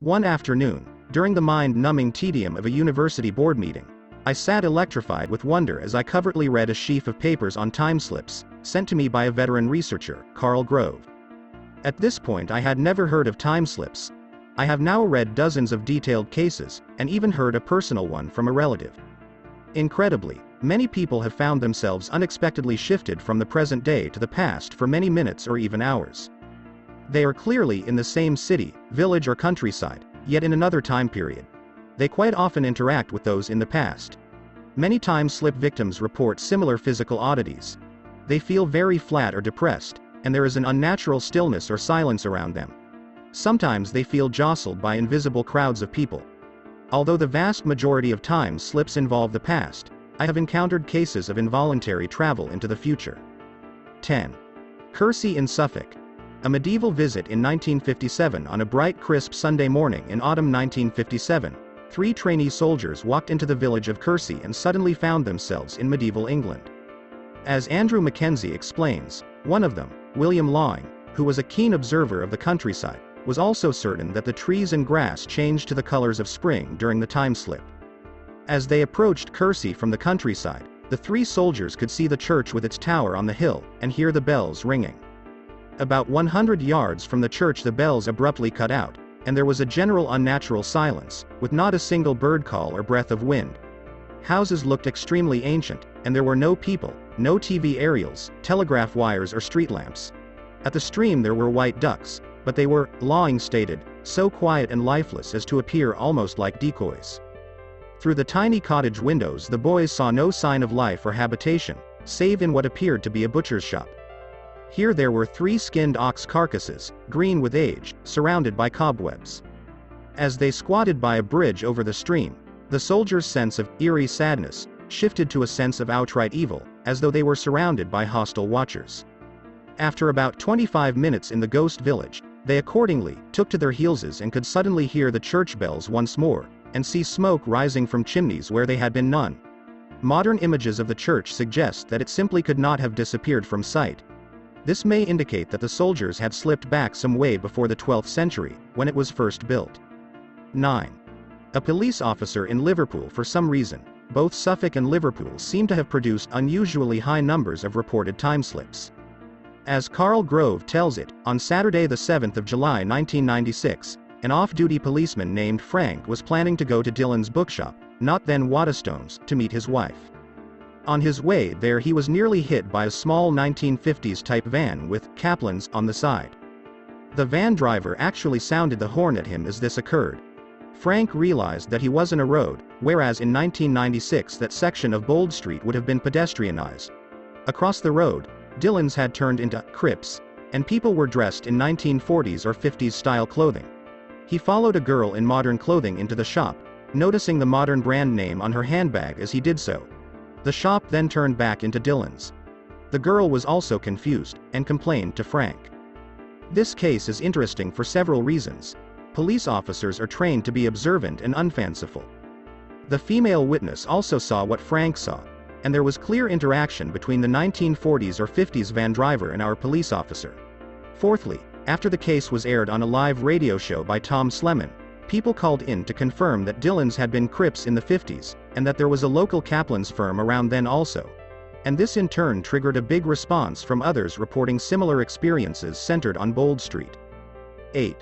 One afternoon, during the mind-numbing tedium of a university board meeting, I sat electrified with wonder as I covertly read a sheaf of papers on time slips, sent to me by a veteran researcher, Karl Grove. At this point I had never heard of time slips. I have now read dozens of detailed cases, and even heard a personal one from a relative. Incredibly, many people have found themselves unexpectedly shifted from the present day to the past for many minutes or even hours. They are clearly in the same city, village or countryside, yet in another time period. They quite often interact with those in the past. Many time slip victims report similar physical oddities. They feel very flat or depressed, and there is an unnatural stillness or silence around them. Sometimes they feel jostled by invisible crowds of people. Although the vast majority of time slips involve the past, I have encountered cases of involuntary travel into the future. 10. Kersey in Suffolk. A medieval visit in 1957. On a bright crisp Sunday morning in autumn 1957, 3 trainee soldiers walked into the village of Kersey and suddenly found themselves in medieval England. As Andrew Mackenzie explains, one of them, William Lawing, who was a keen observer of the countryside, was also certain that the trees and grass changed to the colors of spring during the time slip. As they approached Kersey from the countryside, the 3 soldiers could see the church with its tower on the hill, and hear the bells ringing. About 100 yards from the church the bells abruptly cut out, and there was a general unnatural silence, with not a single bird call or breath of wind. Houses looked extremely ancient, and there were no people, no TV aerials, telegraph wires or street lamps. At the stream there were white ducks, but they were, Lawing stated, so quiet and lifeless as to appear almost like decoys. Through the tiny cottage windows the boys saw no sign of life or habitation, save in what appeared to be a butcher's shop. Here there were 3 skinned ox carcasses, green with age, surrounded by cobwebs. As they squatted by a bridge over the stream, the soldiers' sense of eerie sadness shifted to a sense of outright evil, as though they were surrounded by hostile watchers. After about 25 minutes in the ghost village, they accordingly took to their heels and could suddenly hear the church bells once more, and see smoke rising from chimneys where they had been none. Modern images of the church suggest that it simply could not have disappeared from sight. This may indicate that the soldiers had slipped back some way before the 12th century, when it was first built. 9. A police officer in Liverpool. For some reason, both Suffolk and Liverpool seem to have produced unusually high numbers of reported time slips. As Karl Grove tells it, on Saturday the 7th of July 1996, an off-duty policeman named Frank was planning to go to Dillon's bookshop, not then Waterstones, to meet his wife. On his way there he was nearly hit by a small 1950s-type van with Kaplan's on the side. The van driver actually sounded the horn at him as this occurred. Frank realized that he was on a road, whereas in 1996 that section of Bold Street would have been pedestrianized. Across the road, Dillon's had turned into crypts, and people were dressed in 1940s or 50s style clothing. He followed a girl in modern clothing into the shop, noticing the modern brand name on her handbag as he did so. The shop then turned back into Dillon's. The girl was also confused, and complained to Frank. This case is interesting for several reasons. Police officers are trained to be observant and unfanciful. The female witness also saw what Frank saw, and there was clear interaction between the 1940s or 50s van driver and our police officer. Fourthly, after the case was aired on a live radio show by Tom Sleman, people called in to confirm that Dillon's had been crypts in the 50s, and that there was a local Kaplan's firm around then also. And this in turn triggered a big response from others reporting similar experiences centered on Bold Street. 8.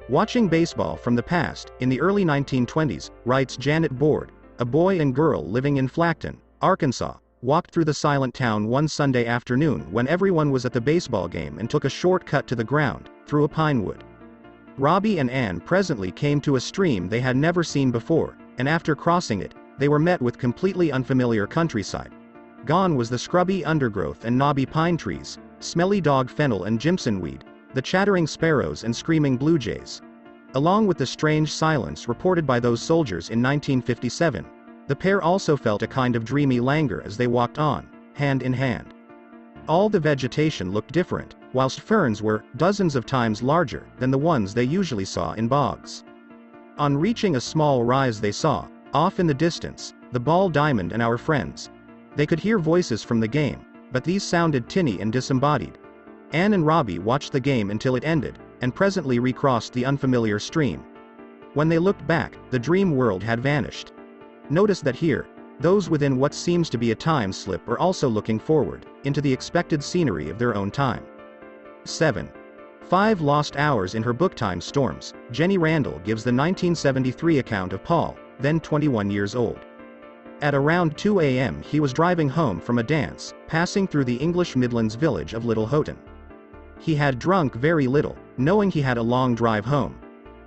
Watching baseball from the past. In the early 1920s, writes Janet Board, a boy and girl living in Flackton, Arkansas, walked through the silent town one Sunday afternoon when everyone was at the baseball game and took a short cut to the ground, through a pine wood. Robbie and Ann presently came to a stream they had never seen before, and after crossing it, they were met with completely unfamiliar countryside. Gone was the scrubby undergrowth and knobby pine trees, smelly dog fennel and Jimson weed, the chattering sparrows and screaming blue jays. Along with the strange silence reported by those soldiers in 1957, the pair also felt a kind of dreamy languor as they walked on, hand in hand. All the vegetation looked different, whilst ferns were dozens of times larger than the ones they usually saw in bogs. On reaching a small rise they saw, off in the distance, the ball diamond and our friends. They could hear voices from the game, but these sounded tinny and disembodied. Ann and Robbie watched the game until it ended, and presently recrossed the unfamiliar stream. When they looked back, the dream world had vanished. Notice that here, those within what seems to be a time slip are also looking forward, into the expected scenery of their own time. 7. 5 Lost Hours. In her book Time Storms, Jenny Randall gives the 1973 account of Paul, then 21 years old. At around 2 a.m. he was driving home from a dance, passing through the English Midlands village of Little Houghton. He had drunk very little, knowing he had a long drive home.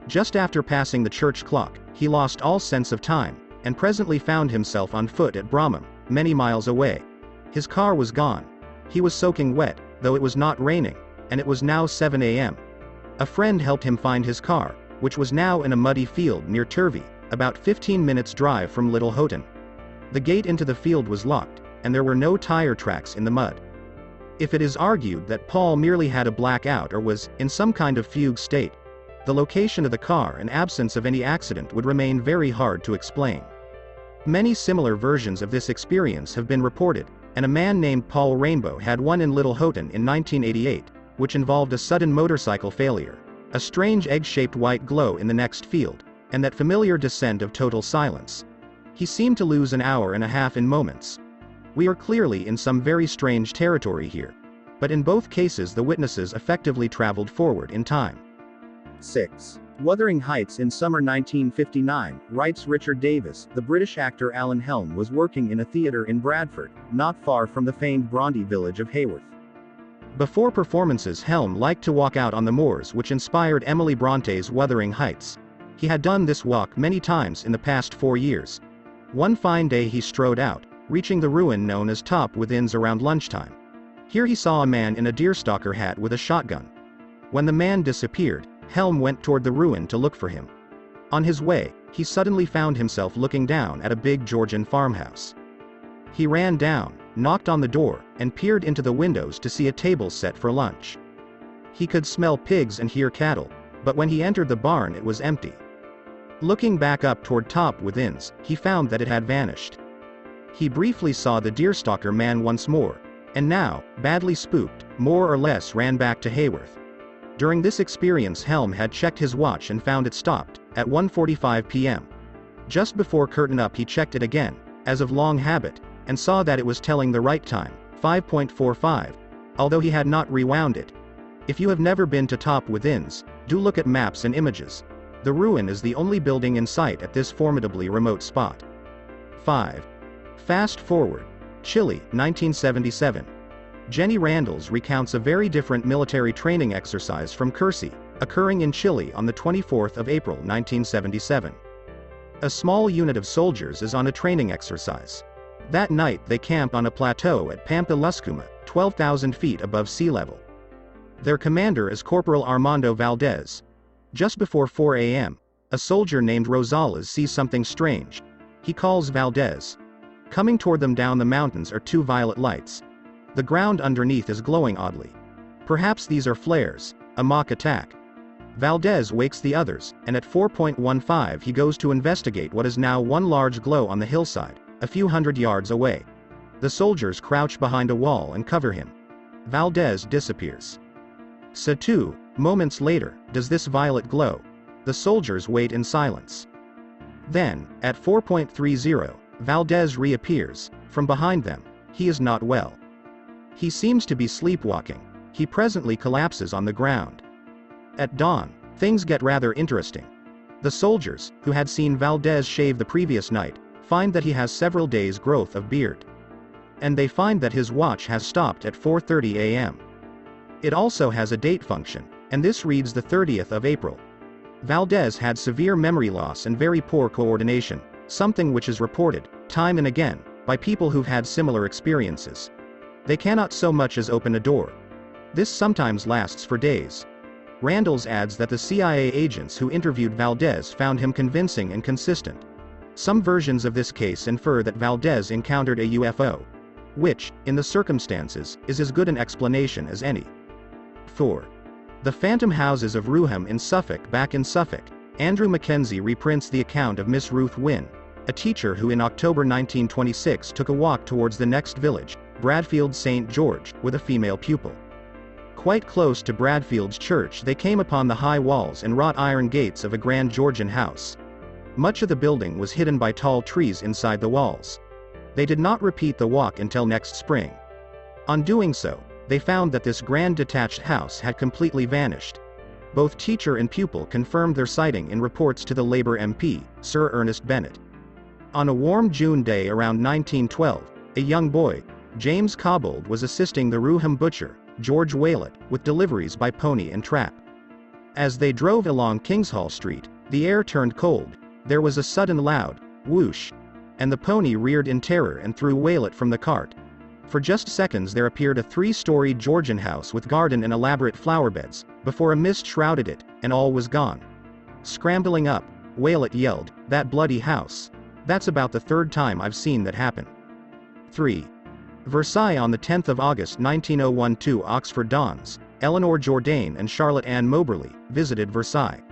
Just after passing the church clock, he lost all sense of time, and presently found himself on foot at Bromham, many miles away. His car was gone. He was soaking wet, though it was not raining, and it was now 7 a.m. A friend helped him find his car, which was now in a muddy field near Turvey, about 15 minutes' drive from Little Houghton. The gate into the field was locked, and there were no tire tracks in the mud. If it is argued that Paul merely had a blackout or was in some kind of fugue state, the location of the car and absence of any accident would remain very hard to explain. Many similar versions of this experience have been reported, and a man named Paul Rainbow had one in Little Houghton in 1988, which involved a sudden motorcycle failure, a strange egg-shaped white glow in the next field, and that familiar descent of total silence. He seemed to lose an hour and a half in moments. We are clearly in some very strange territory here. But in both cases the witnesses effectively traveled forward in time. 6. Wuthering Heights. In summer 1959, writes Richard Davis, the British actor Alan Helm was working in a theatre in Bradford, not far from the famed Bronte village of Haworth. Before performances, Helm liked to walk out on the moors which inspired Emily Bronte's Wuthering Heights. He had done this walk many times in the past 4 years. One fine day he strode out, reaching the ruin known as Top Within's around lunchtime. Here he saw a man in a deerstalker hat with a shotgun. When the man disappeared, Helm went toward the ruin to look for him. On his way, he suddenly found himself looking down at a big Georgian farmhouse. He ran down, knocked on the door, and peered into the windows to see a table set for lunch. He could smell pigs and hear cattle, but when he entered the barn it was empty. Looking back up toward Top Within's, he found that it had vanished. He briefly saw the deerstalker man once more, and now, badly spooked, more or less ran back to Haworth. During this experience Helm had checked his watch and found it stopped, at 1:45 p.m. Just before curtain up he checked it again, as of long habit, and saw that it was telling the right time, 5:45, although he had not rewound it. If you have never been to Top Within's, do look at maps and images. The ruin is the only building in sight at this formidably remote spot. 5. Fast forward. Chile, 1977. Jenny Randalls recounts a very different military training exercise from Cursi, occurring in Chile on the 24th of April 1977. A small unit of soldiers is on a training exercise. That night they camp on a plateau at Pampa Luscuma, 12,000 feet above sea level. Their commander is Corporal Armando Valdez. Just before 4 a.m., a soldier named Rosales sees something strange. He calls Valdez. Coming toward them down the mountains are 2 violet lights. The ground underneath is glowing oddly. Perhaps these are flares, a mock attack. Valdez wakes the others, and at 4:15 he goes to investigate what is now one large glow on the hillside, a few hundred yards away. The soldiers crouch behind a wall and cover him. Valdez disappears. So 2 moments later, does this violet glow. The soldiers wait in silence. Then, at 4:30, Valdez reappears. From behind them, he is not well. He seems to be sleepwalking. He presently collapses on the ground. At dawn, things get rather interesting. The soldiers, who had seen Valdez shave the previous night, find that he has several days' growth of beard. And they find that his watch has stopped at 4:30 a.m. It also has a date function, and this reads the 30th of April. Valdez had severe memory loss and very poor coordination, something which is reported, time and again, by people who've had similar experiences. They cannot so much as open a door. This sometimes lasts for days. Randalls adds that the CIA agents who interviewed Valdez found him convincing and consistent. Some versions of this case infer that Valdez encountered a UFO, which, in the circumstances, is as good an explanation as any. 4. The Phantom Houses of Ruham in Suffolk. Back in Suffolk, Andrew Mackenzie reprints the account of Miss Ruth Wynne, a teacher who in October 1926 took a walk towards the next village, Bradfield St. George, with a female pupil. Quite close to Bradfield's church they came upon the high walls and wrought iron gates of a grand Georgian house. Much of the building was hidden by tall trees inside the walls. They did not repeat the walk until next spring. On doing so, they found that this grand detached house had completely vanished. Both teacher and pupil confirmed their sighting in reports to the Labour MP, Sir Ernest Bennett. On a warm June day around 1912, a young boy, James Cobbold, was assisting the Rooham butcher, George Waylett, with deliveries by pony and trap. As they drove along Kingshall Street, the air turned cold, there was a sudden loud whoosh, and the pony reared in terror and threw Waylett from the cart. For just seconds there appeared a three-storied Georgian house with garden and elaborate flower beds, before a mist shrouded it, and all was gone. Scrambling up, Waylett yelled, "That bloody house. That's about the third time I've seen that happen." 3. Versailles on the 10th of August 1901. Two Oxford dons, Eleanor Jourdain and Charlotte Ann Moberly, visited Versailles.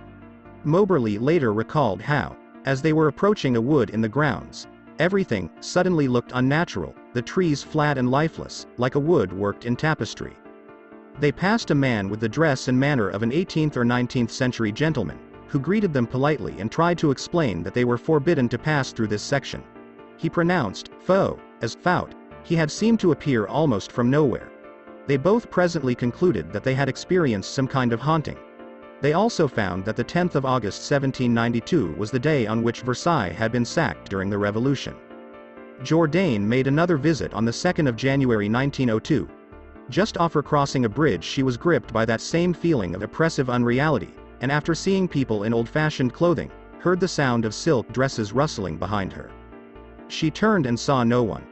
Moberly later recalled how, as they were approaching a wood in the grounds, everything suddenly looked unnatural, the trees flat and lifeless, like a wood worked in tapestry. They passed a man with the dress and manner of an 18th or 19th century gentleman, who greeted them politely and tried to explain that they were forbidden to pass through this section. He pronounced "faux" as "faut." He had seemed to appear almost from nowhere. They both presently concluded that they had experienced some kind of haunting. They also found that the 10th of August 1792 was the day on which Versailles had been sacked during the Revolution. Jourdain made another visit on the 2nd of January 1902. Just after crossing a bridge she was gripped by that same feeling of oppressive unreality, and after seeing people in old-fashioned clothing, heard the sound of silk dresses rustling behind her. She turned and saw no one.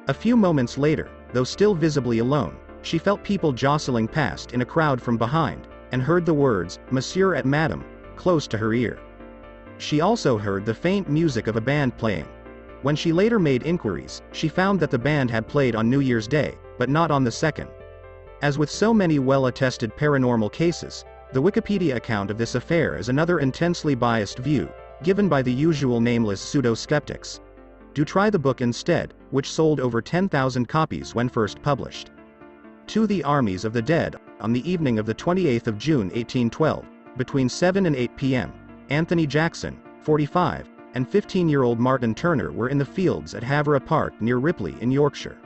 A few moments later, though still visibly alone, she felt people jostling past in a crowd from behind, and heard the words, "Monsieur et Madame," close to her ear. She also heard the faint music of a band playing. When she later made inquiries, she found that the band had played on New Year's Day, but not on the 2nd. As with so many well-attested paranormal cases, the Wikipedia account of this affair is another intensely biased view, given by the usual nameless pseudo-skeptics. Do try the book instead, which sold over 10,000 copies when first published. To the Armies of the Dead, on the evening of the 28th of June 1812, between 7 and 8 p.m., Anthony Jackson, 45, and 15-year-old Martin Turner were in the fields at Havre Park near Ripley in Yorkshire.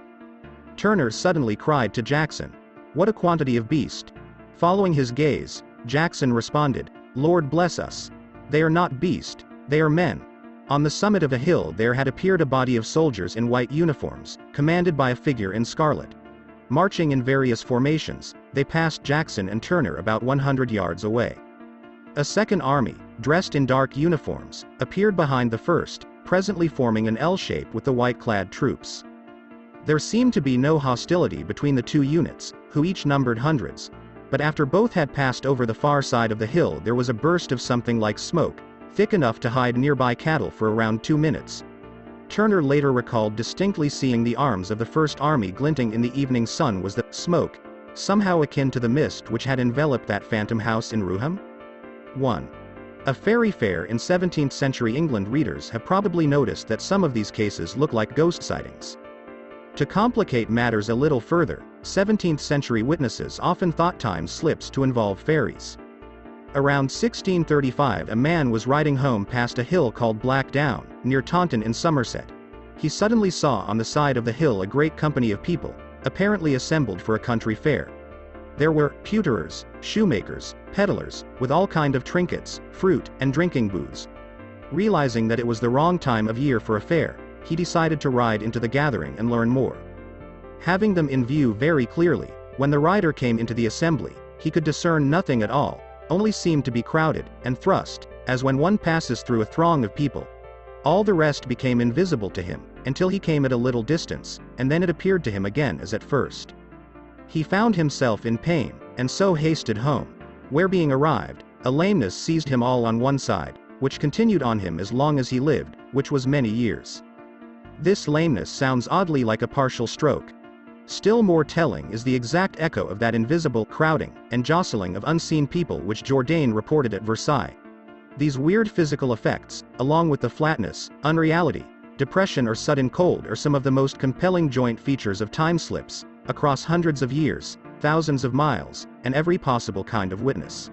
Turner suddenly cried to Jackson, "What a quantity of beast!" Following his gaze, Jackson responded, "Lord bless us! They are not beast, they are men." On the summit of a hill there had appeared a body of soldiers in white uniforms, commanded by a figure in scarlet. Marching in various formations, they passed Jackson and Turner about 100 yards away. A second army, dressed in dark uniforms, appeared behind the first, presently forming an L shape with the white-clad troops. There seemed to be no hostility between the two units, who each numbered hundreds. But after both had passed over the far side of the hill there was a burst of something like smoke, thick enough to hide nearby cattle for around 2 minutes. Turner later recalled distinctly seeing the arms of the First Army glinting in the evening sun. Was the smoke somehow akin to the mist which had enveloped that phantom house in Rooham? 1. A fairy fair in 17th century England. Readers have probably noticed that some of these cases look like ghost sightings. To complicate matters a little further, 17th century witnesses often thought time slips to involve fairies. Around 1635 a man was riding home past a hill called Black Down, near Taunton in Somerset. He suddenly saw on the side of the hill a great company of people, apparently assembled for a country fair. There were pewterers, shoemakers, peddlers, with all kind of trinkets, fruit, and drinking booths. Realizing that it was the wrong time of year for a fair, he decided to ride into the gathering and learn more. Having them in view very clearly, when the rider came into the assembly, he could discern nothing at all, only seemed to be crowded, and thrust, as when one passes through a throng of people. All the rest became invisible to him, until he came at a little distance, and then it appeared to him again as at first. He found himself in pain, and so hasted home, where being arrived, a lameness seized him all on one side, which continued on him as long as he lived, which was many years. This lameness sounds oddly like a partial stroke. Still more telling is the exact echo of that invisible crowding and jostling of unseen people which Jourdain reported at Versailles. These weird physical effects, along with the flatness, unreality, depression or sudden cold are some of the most compelling joint features of time slips, across hundreds of years, thousands of miles, and every possible kind of witness.